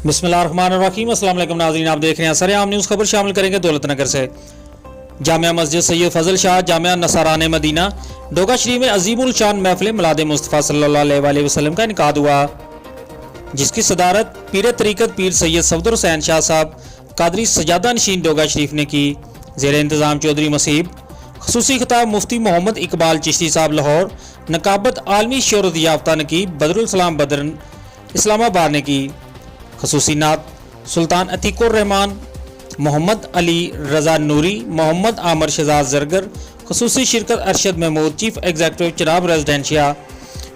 बिस्मिल्लाहिर्रहमानिर्रहीम। अस्सलाम वालेकुम नाज़रीन, आप देख रहे हैं सरेआम न्यूज़। खबर शामिल करेंगे दौलत नगर से। जामिया मस्जिद सैयद फजल शाह जामिया नसराने मदीना डोगा शरीफ में अजीमुल शान महफिल मिलाद मुस्तफ़ा सल्लल्लाहु अलैहि वसल्लम का इनकाद हुआ, जिसकी सदारत पीर तरीक़त पीर सैयद सफदर हुसैन शाह साहब कादरी सजादा नशीन डोगा शरीफ ने की। ज़ेर इंतज़ाम चौधरी मसीब खसूसी खिताब मुफ्ती मोहम्मद इकबाल चिश्ती साहब लाहौर, नकाबत आलमी शोहरत याफ्ता नकीब बदरुल सलाम बदरन इस्लामाबाद ने की। खसूसी नात सुल्तान अतीकुर रहमान, मोहम्मद अली रजा नूरी, मोहम्मद आमर शहजाद जरगर। खसूसी शिरकत Arshad Mahmood, chief executive Chenab Residencia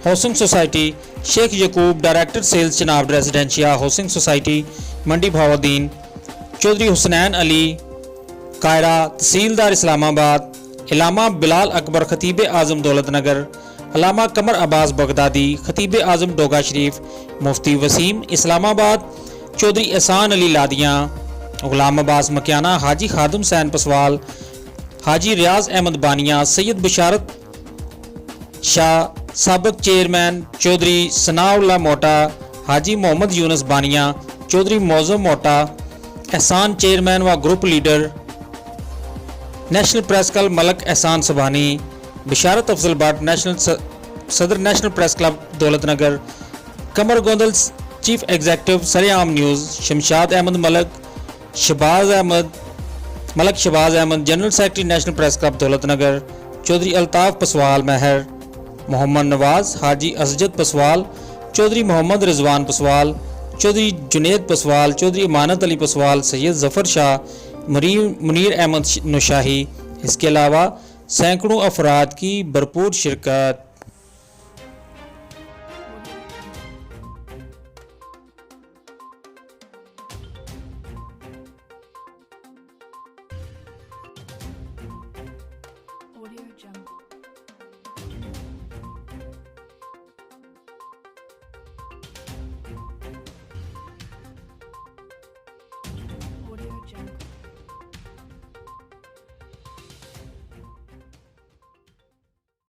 housing society, Sheikh Yaqoob director sales Chenab Residencia housing society Mandi Bahauddin, Chaudhry Husnain Ali कायरा तहसीलदार इस्लामाबाद, इलामा बिलाल अकबर खतीब आज़म दौलत नगर, अलामा कमर अब्बास बगदादी खतीब आज़म डोगा शरीफ, मुफ्ती वसीम इस्लामाबाद, चौधरी एहसान अली लादियाँ, गुलाम अब्बास मकियाना, हाजी खादम सैन पसवाल, हाजी रियाज अहमद बानिया, सैयद बशारत शाह साबिक चेयरमैन, चौधरी सनाउल्ला मोटा, हाजी मोहम्मद यूनुस बानिया, चौधरी मौजम मोटा, एहसान चेयरमैन व group leader, national press club Malak Ehsan Subhani, बिशारत अफजल भट्ट सदर national press club Daulat Nagar, Qamar Gondal chief executive Sareaam news, Shamshad Ahmed Malak Shahbaz Ahmed general secretary national press club Daulat Nagar, Chaudhary Altaf Paswal महर, मोहम्मद नवाज, हाजी असजद पसवाल, चौधरी मोहम्मद रिजवान पसवाल, चौधरी जुनेद पसवाल, चौधरी अमानत अली पसवाल, सैयद जफ़र शाह, मुनीर अहमद नुशाही। इसके अलावा सैकड़ों अफराद की भरपूर शिरकत। Audio Jungle.